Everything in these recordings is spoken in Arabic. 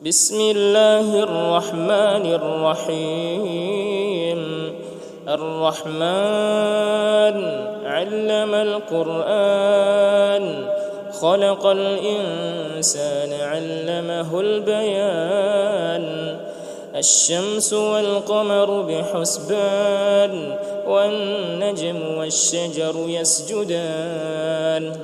بسم الله الرحمن الرحيم. الرحمن علم القرآن، خلق الإنسان علمه البيان. الشمس والقمر بحسبان، والنجم والشجر يسجدان.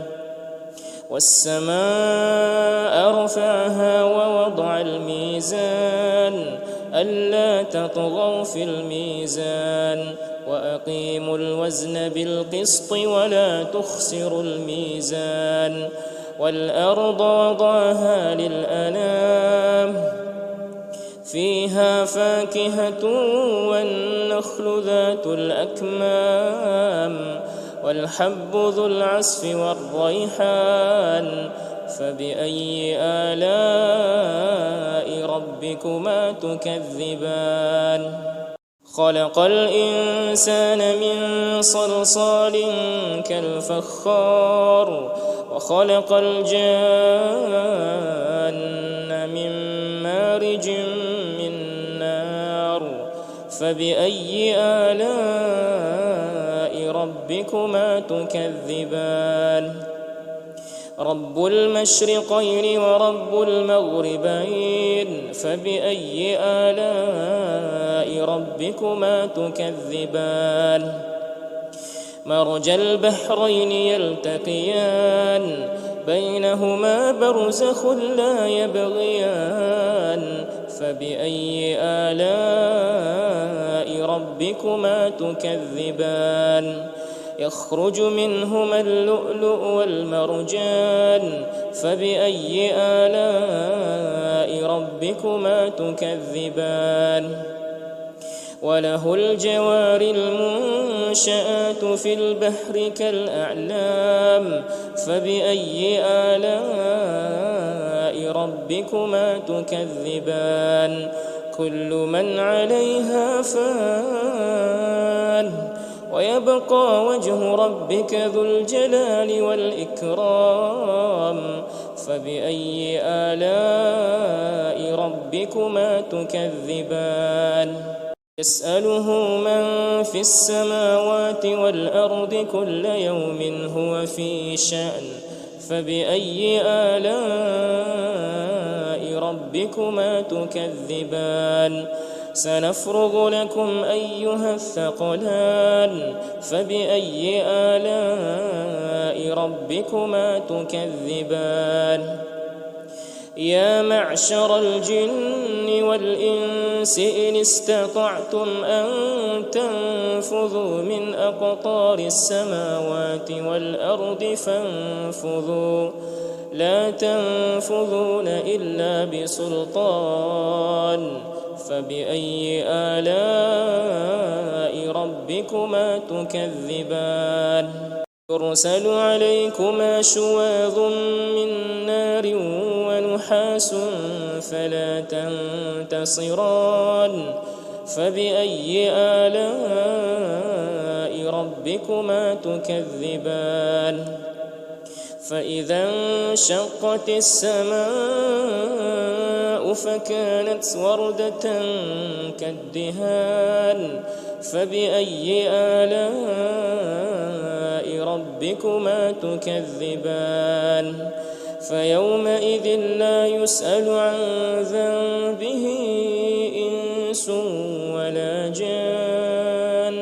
والسماء رفعها ووضع الميزان، ألا تطغوا في الميزان، وأقيموا الوزن بالقسط ولا تخسروا الميزان. والأرض وضعها للأنام، فيها فاكهة والنخل ذات الأكمام، والحب ذو العصف والريحان. فبأي آلاء ربكما تكذبان؟ خلق الإنسان من صلصال كالفخار، وخلق الجان من مارج من نار. فبأي آلاء ربكما تكذبان؟ رب المشرقين ورب المغربين، فبأي آلاء ربكما تكذبان؟ مرج البحرين يلتقيان، بينهما برزخ لا يبغيان. فبأي آلاء ربكما تكذبان؟ يخرج منهما اللؤلؤ والمرجان. فبأي آلاء ربكما تكذبان؟ وله الجوار المنشآت في البحر كالأعلام. فبأي آلاء ربكما تكذبان؟ كل من عليها فان، ويبقى وجه ربك ذو الجلال والإكرام. فبأي آلاء ربكما تكذبان؟ يسأله من في السماوات والأرض كل يوم هو في شأن. فبأي آلاء ربكما تكذبان؟ سنفرغ لكم أيها الثقلان. فبأي آلاء ربكما تكذبان؟ يا معشر الجن والإنس إن استطعتم أن تنفذوا من أقطار السماوات والأرض فانفذوا، لا تنفذون إلا بسلطان. فبأي آلاء ربكما تكذبان؟ يرسل عليكما شواظ من نار ونحاس فلا تنتصران. فبأي آلاء ربكما تكذبان؟ فإذا انشقت السماء فكانت وردة كالدهان. فبأي آلاء ربكما تكذبان؟ فيومئذ لا يسأل عن ذنبه إنس ولا جان.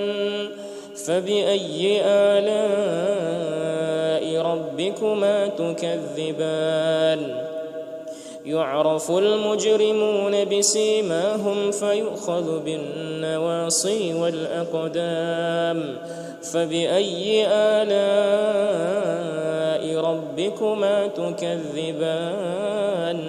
فبأي آلاء ربكما تكذبان؟ يعرف المجرمون بسيماهم فيؤخذ بالنواصي والأقدام. فبأي آلاء ربكما تكذبان؟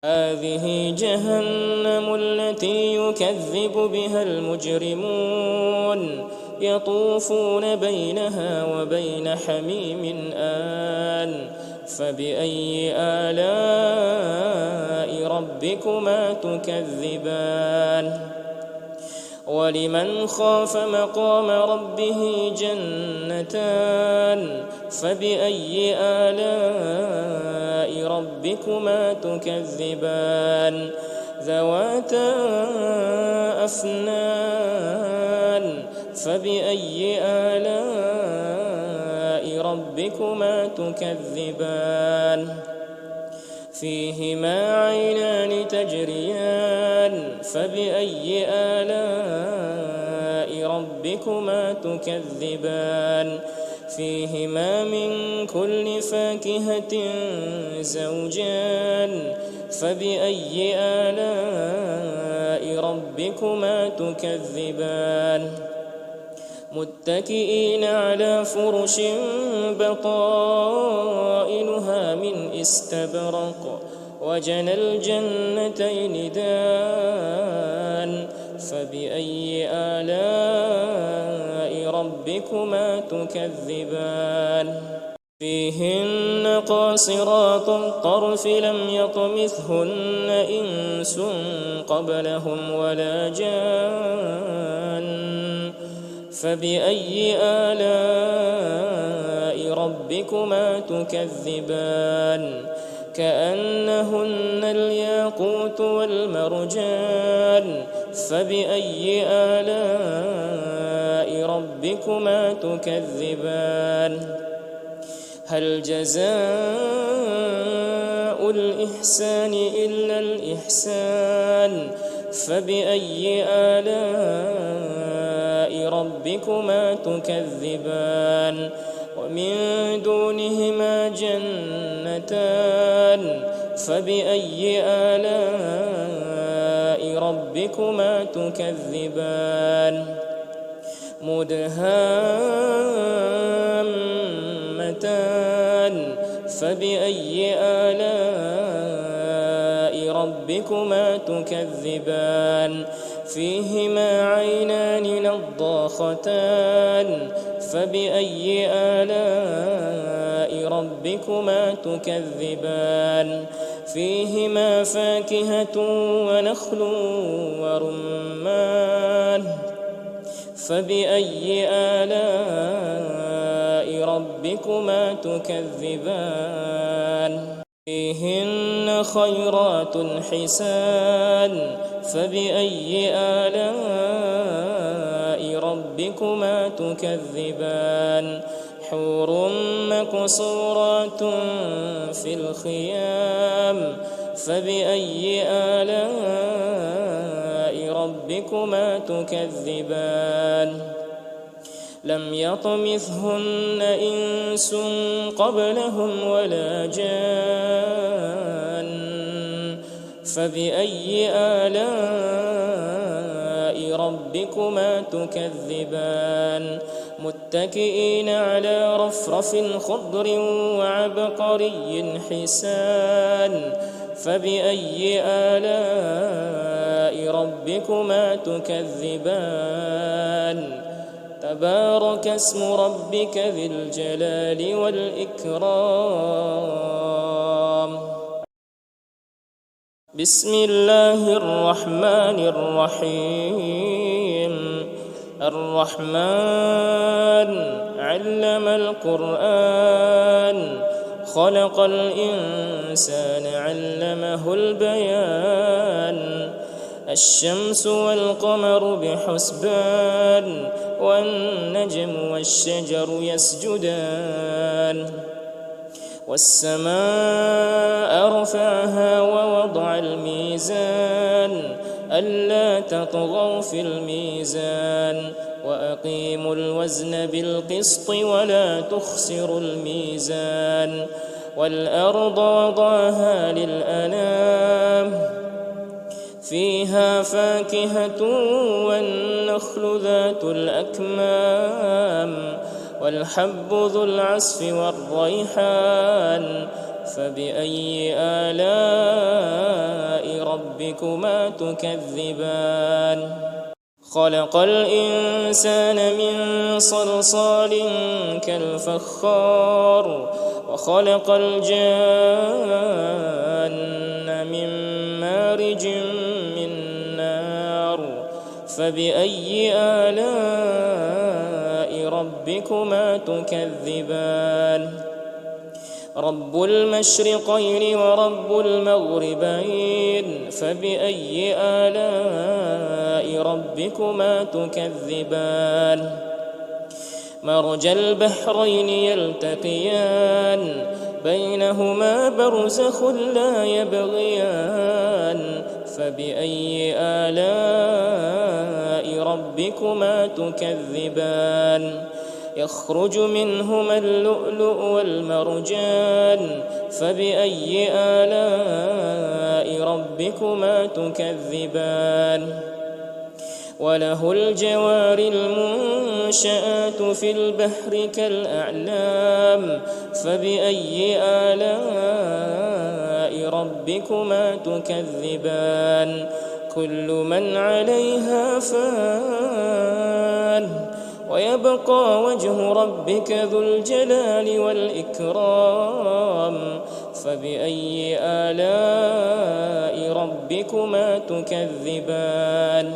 هذه جهنم التي يكذب بها المجرمون، يطوفون بينها وبين حميم آن. فبأي آلاء ربكما تكذبان؟ ولمن خاف مقام ربه جنتان فبأي آلاء ربكما تكذبان ذواتا أفنان فبأي آلاء ربكما تكذبان فيهما عينان تجريان فبأي آلاء ربكما تكذبان فيهما من كل فاكهة زوجان فبأي آلاء ربكما تكذبان متكئين على فرش بطائنها من استبرق وجنى الجنتين دان فبأي آلاء ربكما تكذبان فيهن قاصرات الطرف لم يطمثهن إنس قبلهم ولا جان فبأي آلاء ربكما تكذبان كأنهن الياقوت والمرجان فبأي آلاء ربكما تكذبان هل جزاء الإحسان إلا الإحسان فبأي آلاء ربكما تكذبان ومن دونهما جنتان فبأي آلاء ربكما تكذبان مدهامتان فبأي آلاء ربكما تكذبان فيهما عينان نضاختان فبأي آلاء ربكما تكذبان فيهما فاكهة ونخل ورمان فبأي آلاء ربكما تكذبان فيهن خيرات حسان فبأي آلاء ربكما تكذبان حور مقصورات في الخيام فبأي آلاء ربكما تكذبان لم يطمثهن إنس قبلهم ولا جان فبأي آلاء ربكما تكذبان متكئين على رفرف خضر وعبقري حسان فبأي آلاء ربكما تكذبان تبارك اسم ربك ذي الجلال والإكرام بسم الله الرحمن الرحيم الرحمن علم القرآن خلق الإنسان علمه البيان الشمس والقمر بحسبان والنجم والشجر يسجدان والسماء رفعها ووضع الميزان ألا تطغوا في الميزان وأقيموا الوزن بالقسط ولا تخسروا الميزان والأرض وضعها للأنام فيها فاكهة والنخل ذات الأكمام والحب ذو العصف والريحان فبأي آلاء ربكما تكذبان خلق الإنسان من صلصال كالفخار وخلق الجان من مارج من نار فبأي آلاء ربكما تكذبان رب المشرقين ورب المغربين فبأي آلاء ربكما تكذبان مرج البحرين يلتقيان بينهما برزخ لا يبغيان فبأي آلاء ربكما تكذبان يخرج منهما اللؤلؤ والمرجان فبأي آلاء ربكما تكذبان وله الجوار المنشآت في البحر كالأعلام فبأي آلاء ربكما تكذبان كل من عليها فان ويبقى وجه ربك ذو الجلال والإكرام فبأي آلاء ربكما تكذبان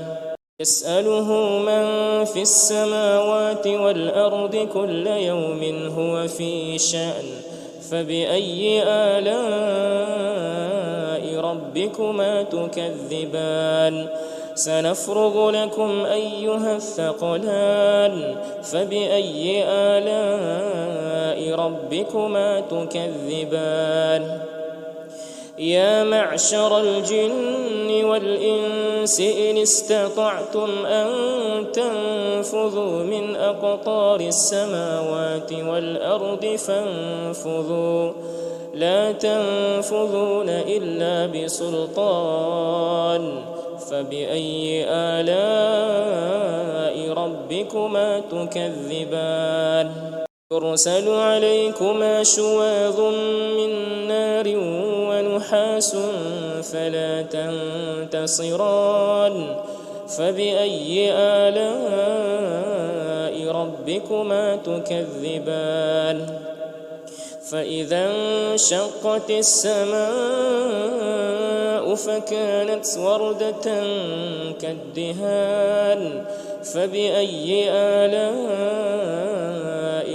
يسأله من في السماوات والأرض كل يوم هو في شأن فبأي آلاء ربكما تكذبان سنفرغ لكم أيها الثقلان فبأي آلاء ربكما تكذبان يا معشر الجن والإنس إن استطعتم أن تنفذوا من أقطار السماوات والأرض فانفذوا لا تنفذون إلا بسلطان فبأي آلاء ربكما تكذبان يرسل عليكما شواظ من نار ونحاس فلا تنتصران فبأي آلاء ربكما تكذبان فإذا انشقت السماء فكانت وردة كالدهان فبأي آلاء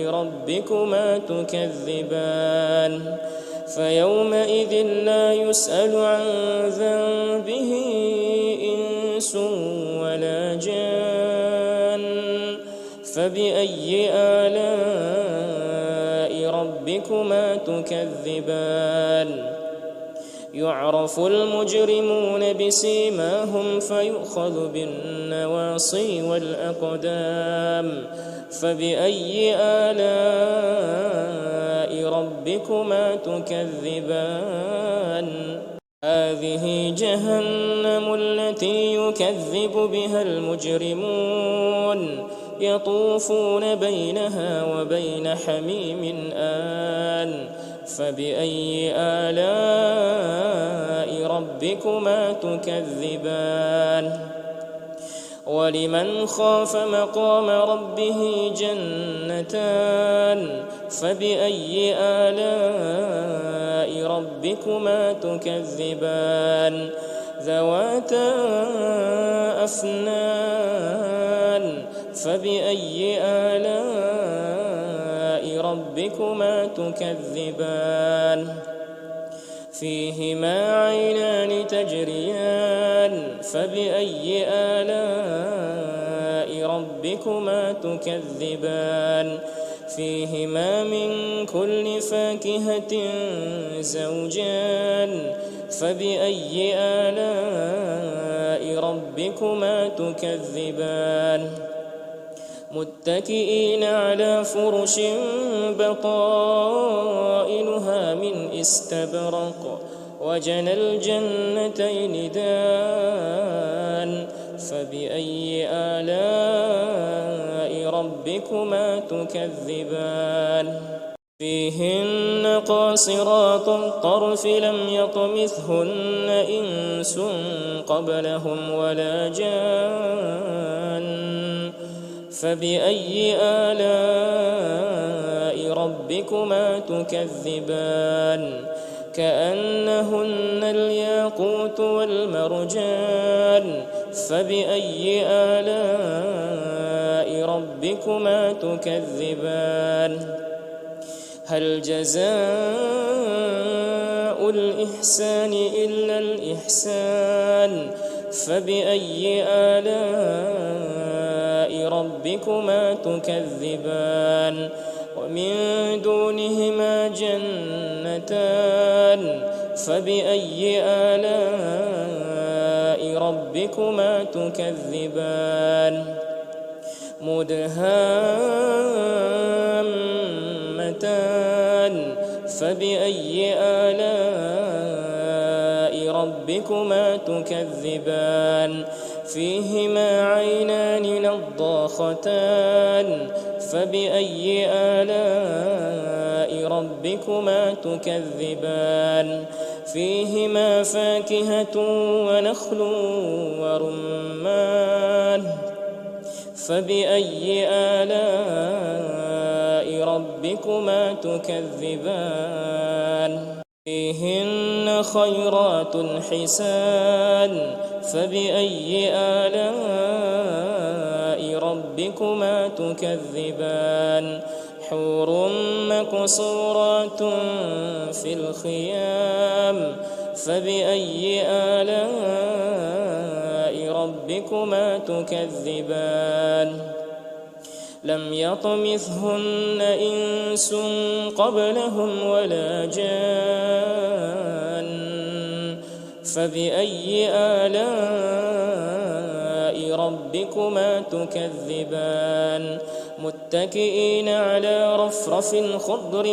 ربكما تكذبان فيومئذ لا يسأل عن ذنبه إنس ولا جان فبأي آلاء ربكما تكذبان يعرف المجرمون بسيماهم فيؤخذ بالنواصي والأقدام فبأي آلاء ربكما تكذبان هذه جهنم التي يكذب بها المجرمون يطوفون بينها وبين حميم آن فبأي آلاء ربكما تكذبان ولمن خاف مقام ربه جنتان فبأي آلاء ربكما تكذبان ذواتا أفنان فبأي آلاء ربكما تكذبان فيهما عينان تجريان فبأي آلاء ربكما تكذبان فيهما من كل فاكهة زوجان فبأي آلاء ربكما تكذبان متكئين على فرش بطائنها من استبرق وجنى الجنتين دان فبأي آلاء ربكما تكذبان فيهن قاصرات الطرف لم يطمثهن إنس قبلهم ولا جان فبأي آلاء ربكما تكذبان كأنهن الياقوت والمرجان فبأي آلاء ربكما تكذبان هل جزاء الإحسان إلا الإحسان فبأي آلاء ربكما تكذبان ومن دونهما جنتان فبأي آلاء ربكما تكذبان مدهامتان فبأي آلاء ربكما تكذبان فيهما عينان نضاختان فبأي آلاء ربكما تكذبان فيهما فاكهة ونخل ورمان فبأي آلاء ربكما تكذبان فيهن خيرات حسان فبأي آلاء ربكما تكذبان حور مقصورات في الخيام فبأي آلاء ربكما تكذبان لم يطمثهن إنس قبلهم ولا جان فبأي آلاء ربكما تكذبان متكئين على رفرف خضر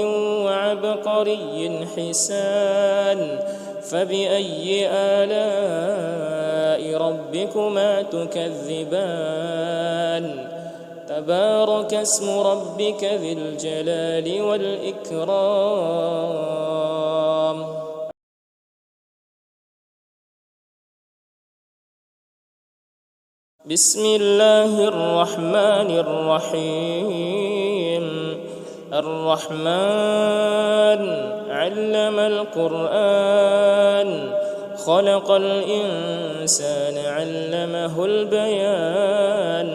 وعبقري حسان فبأي آلاء ربكما تكذبان تبارك اسم ربك ذي الجلال والإكرام بسم الله الرحمن الرحيم الرحمن علم القرآن خلق الإنسان علمه البيان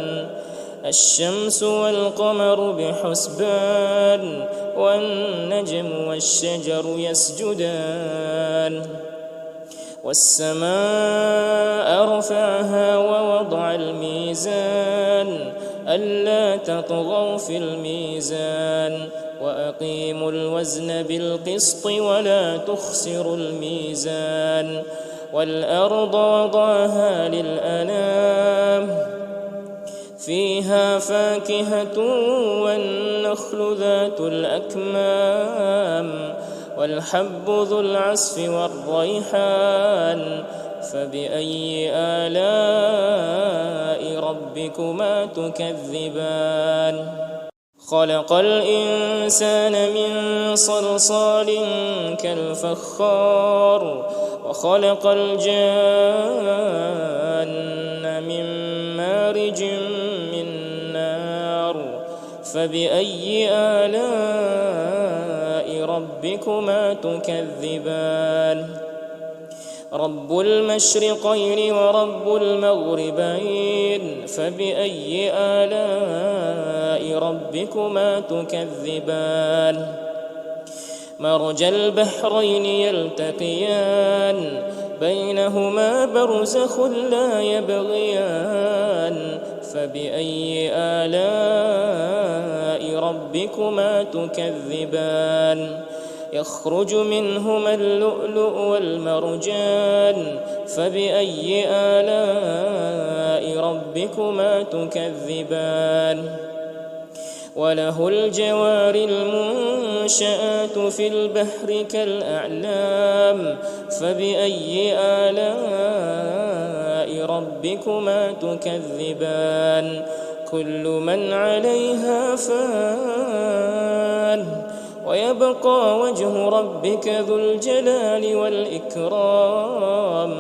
الشمس والقمر بحسبان والنجم والشجر يسجدان والسماء رفعها ووضع الميزان ألا تطغوا في الميزان وأقيموا الوزن بالقسط ولا تخسروا الميزان والأرض وضعها للأنام فيها فاكهة والنخل ذات الأكمام والحب ذو العصف والريحان فبأي آلاء ربكما تكذبان خلق الإنسان من صلصال كالفخار وخلق الجان من مارج من نار فبأي آلاء ربكما تكذبان رب المشرقين ورب المغربين فبأي آلاء ربكما تكذبان مرج البحرين يلتقيان بينهما برزخ لا يبغيان فبأي آلاء ربكما تكذبان يخرج منهما اللؤلؤ والمرجان فبأي آلاء ربكما تكذبان وله الجوار المنشآت في البحر كالأعلام فبأي آلاء ربكما تكذبان كل من عليها فان ويبقى وجه ربك ذو الجلال والإكرام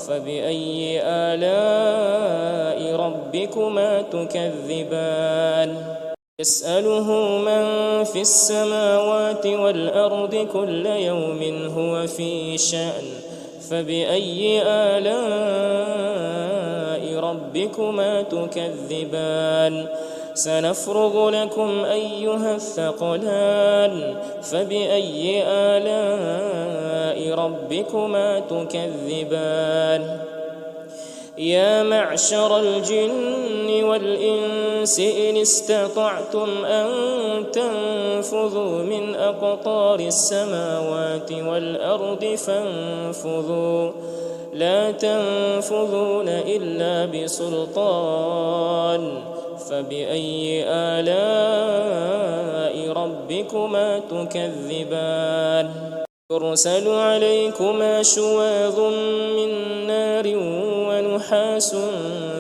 فبأي آلاء ربكما تكذبان يسأله من في السماوات والأرض كل يوم هو في شأن فبأي آلاء ربكما تكذبان سنفرغ لكم أيها الثقلان فبأي آلاء ربكما تكذبان يا معشر الجن والإنس إن استطعتم أن تنفذوا من أقطار السماوات والأرض فانفذوا لا تنفذون إلا بسلطان فبأي آلاء ربكما تكذبان يرسل عليكما شواظ من نار ونحاس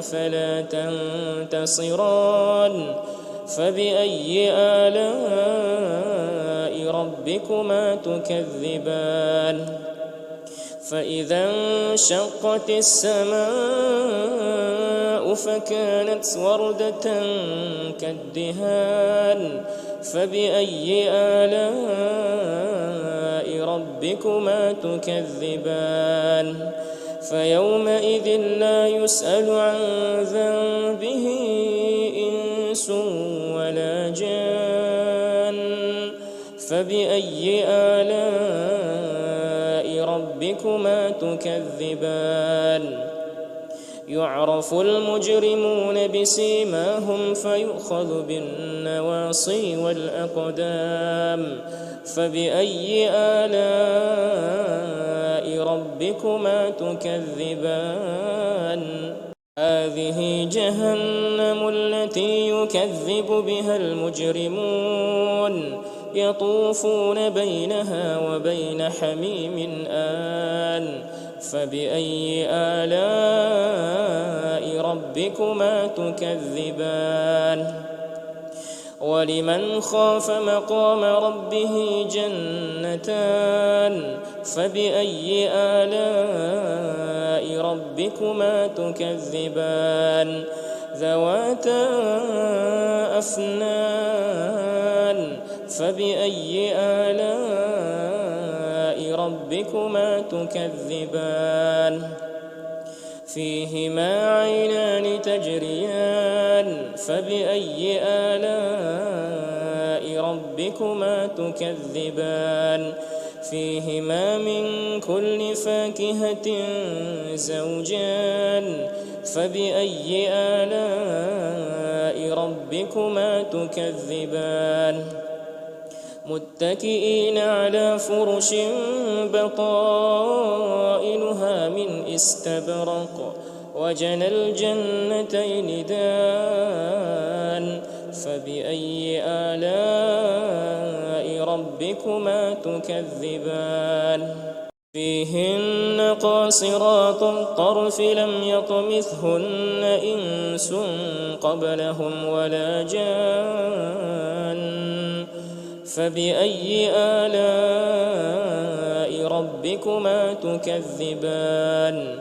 فلا تنتصران فبأي آلاء ربكما تكذبان فإذا انشقت السماء فكانت وردة كالدهان فبأي آلاء ربكما تكذبان فيومئذ لا يسأل عن ذنبه إنس ولا جان فبأي آلاء ربكما تكذبان يعرف المجرمون بسيماهم فيؤخذ بالنواصي والأقدام فبأي آلاء ربكما تكذبان هذه جهنم التي يكذب بها المجرمون يطوفون بينها وبين حميم آن فبأي آلاء ربكما تكذبان ولمن خاف مقام ربه جنتان فبأي آلاء ربكما تكذبان ذواتا أفنان فبأي آلاء ربكما تكذبان فيهما عينان تجريان فبأي آلاء ربكما تكذبان فيهما من كل فاكهة زوجان فبأي آلاء ربكما تكذبان متكئين على فرش بطائنها من استبرق وجنى الجنتين دان فبأي آلاء ربكما تكذبان فيهن قاصرات الطرف لم يطمثهن إنس قبلهم ولا جان فبأي آلاء ربكما تكذبان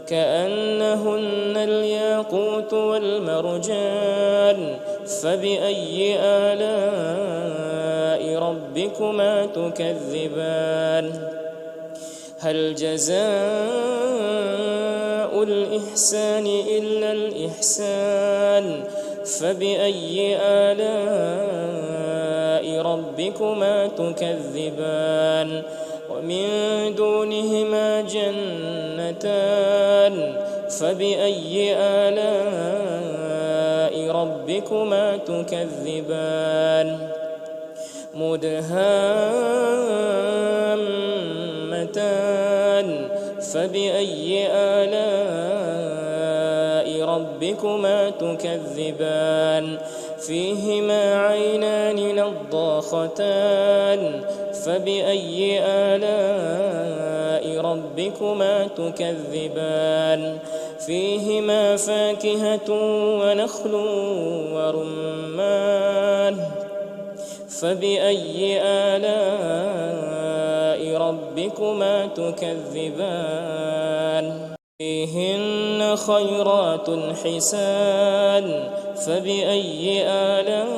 كأنهن الياقوت والمرجان فبأي آلاء ربكما تكذبان هل جزاء الإحسان إلا الإحسان فبأي آلاء ربكما تكذبان ومن دونهما جنتان فبأي آلاء ربكما تكذبان مدهامتان فبأي آلاء ربكما تكذبان فيهما عينان نضاختان فبأي آلاء ربكما تكذبان فيهما فاكهة ونخل ورمان فبأي آلاء ربكما تكذبان فيهن خيرات حسان فبأي آلاء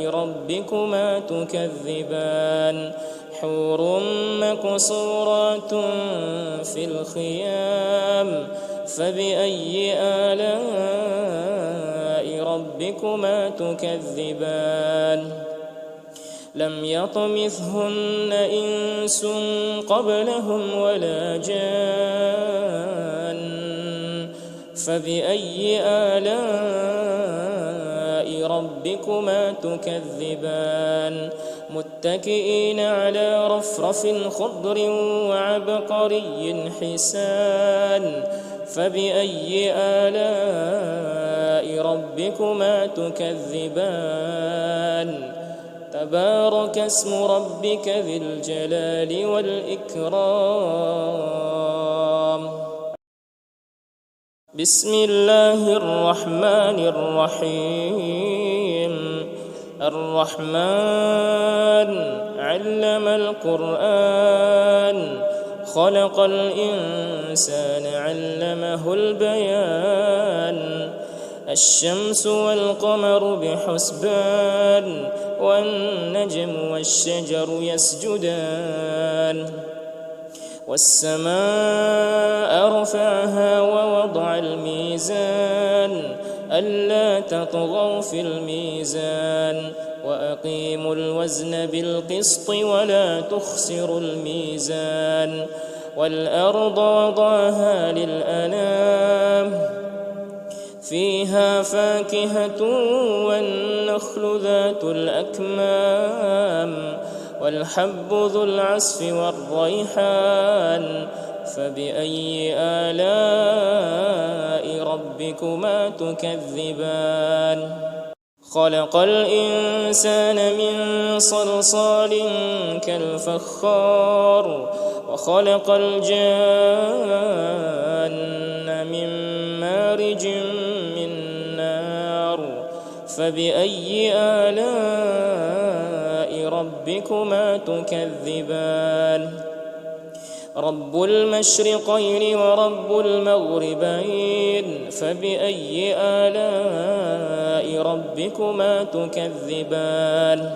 ربكما تكذبان حور مقصورات في الخيام فبأي آلاء ربكما تكذبان لم يطمثهن إنس قبلهم ولا جان فبأي آلاء ربكما تكذبان متكئين على رفرف خضر وعبقري حسان فبأي آلاء ربكما تكذبان تبارك اسم ربك ذي الجلال والإكرام بسم الله الرحمن الرحيم الرحمن علم القرآن خلق الإنسان علمه البيان الشمس والقمر بحسبان والنجم والشجر يسجدان والسماء رفعها ووضع الميزان ألا تطغوا في الميزان وأقيموا الوزن بالقسط ولا تخسروا الميزان والأرض وضعها للأنام فيها فاكهة والنخل ذات الأكمام والحب ذو العصف والريحان فبأي آلاء ربكما تكذبان خلق الإنسان من صلصال كالفخار وخلق الجان من مارج من نار فبأي آلاء ربكما تكذبان رب المشرقين ورب المغربين فبأي آلاء ربكما تكذبان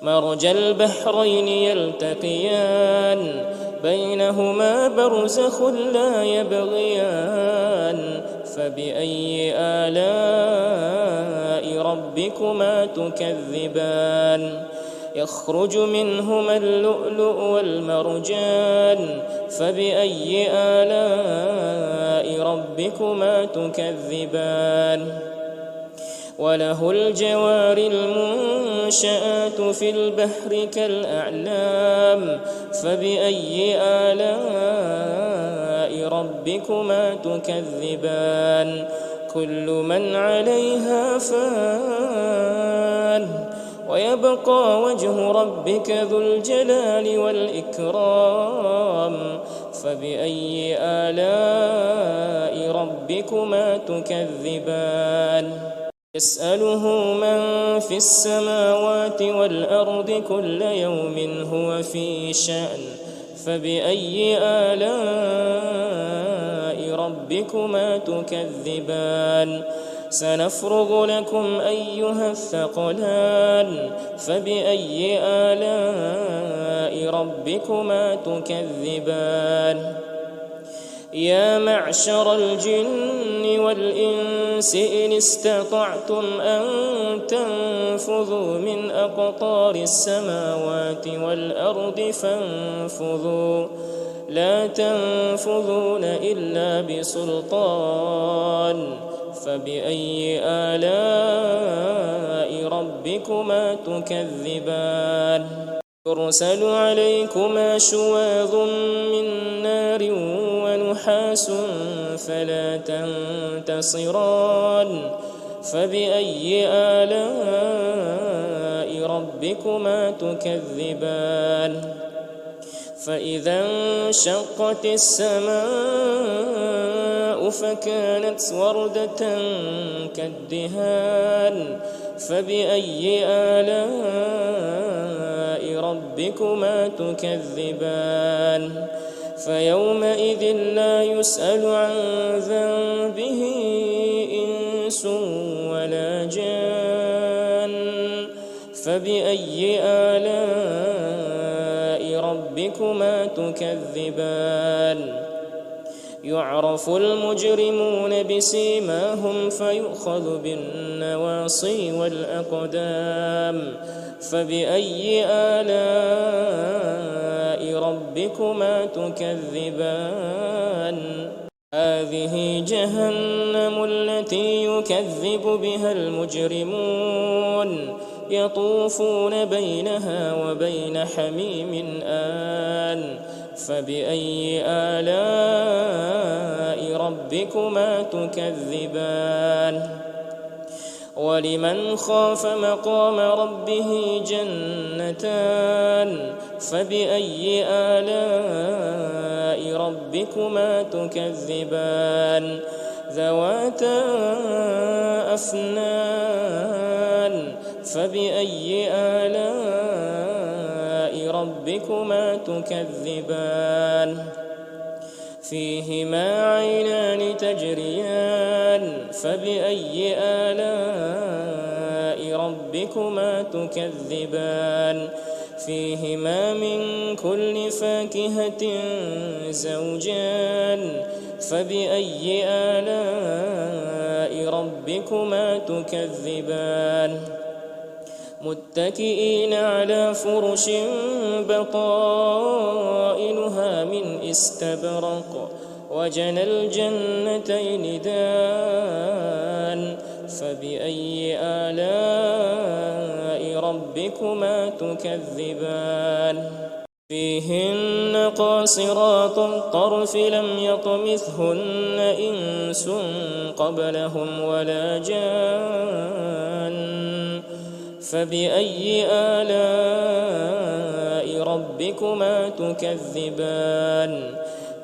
مرج البحرين يلتقيان بينهما برزخ لا يبغيان فبأي آلاء ربكما تكذبان يخرج منهما اللؤلؤ والمرجان فبأي آلاء ربكما تكذبان وله الجوار المنشآت في البحر كالأعلام فبأي آلاء ربكما تكذبان كل من عليها فان ويبقى وجه ربك ذو الجلال والإكرام فبأي آلاء ربكما تكذبان يسأله من في السماوات والأرض كل يوم هو في شأن فبأي آلاء ربكما تكذبان سنفرغ لكم أيها الثقلان فبأي آلاء ربكما تكذبان يا معشر الجن والإنس إن استطعتم أن تنفذوا من أقطار السماوات والأرض فانفذوا لا تنفذون إلا بسلطان فبأي آلاء ربكما تكذبان يرسل عليكما شواظ من نار ونحاس فلا تنتصران فبأي آلاء ربكما تكذبان فإذا انشقت السماء فكانت وردة كالدهان فبأي آلاء ربكما تكذبان فيومئذ لا يسأل عن ذنبه إنس ولا جان فبأي آلاء ربكما تكذبان يعرف المجرمون بسيماهم فيؤخذ بالنواصي والأقدام فبأي آلاء ربكما تكذبان هذه جهنم التي يكذب بها المجرمون يطوفون بينها وبين حميم آن فبأي آلاء ربكما تكذبان ولمن خاف مقام ربه جنتان فبأي آلاء ربكما تكذبان ذواتا أفنان فبأي آلاء ربكما تكذبان فيهما عينان تجريان فبأي آلاء ربكما تكذبان فيهما من كل فاكهة زوجان فبأي آلاء ربكما تكذبان متكئين على فرش بطائنها من استبرق وجنى الجنتين دان فبأي آلاء ربكما تكذبان فيهن قاصرات الطرف لم يطمثهن إنس قبلهم ولا جان فبأي آلاء ربكما تكذبان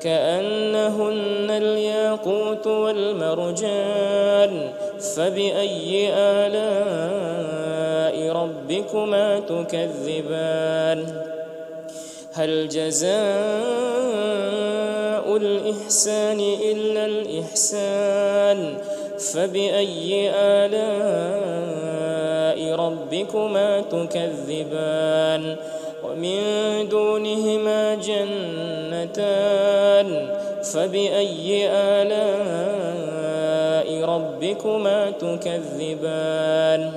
كأنهن الياقوت والمرجان فبأي آلاء ربكما تكذبان هل جزاء الإحسان إلا الإحسان فبأي آلاء ربكما تكذبان ومن دونهما جنتان فبأي آلاء ربكما تكذبان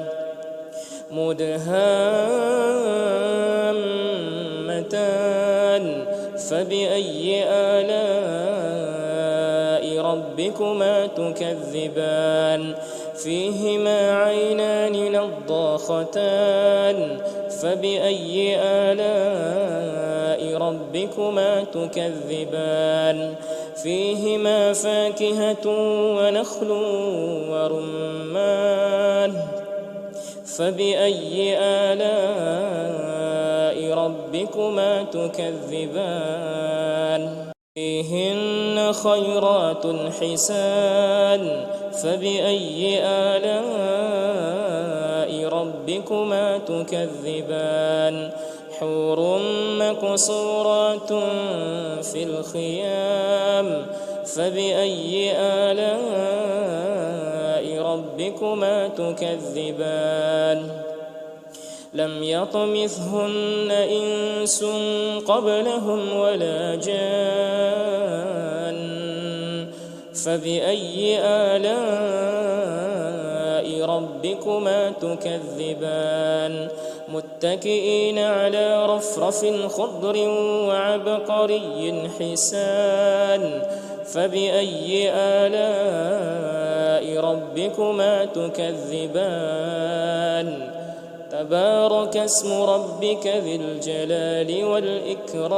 مدهامتان فبأي آلاء ربكما تكذبان فيهما عينان نضاختان فبأي آلاء ربكما تكذبان فيهما فاكهة ونخل ورمان فبأي آلاء ربكما تكذبان فيهن خيرات حسان فبأي آلاء ربكما تكذبان حور مقصورات في الخيام فبأي آلاء ربكما تكذبان لم يطمثهن إنس قبلهم ولا جان فبأي آلاء ربكما تكذبان متكئين على رفرف خضر وعبقري حسان فبأي آلاء ربكما تكذبان تبارك اسم ربك ذي الجلال والإكرام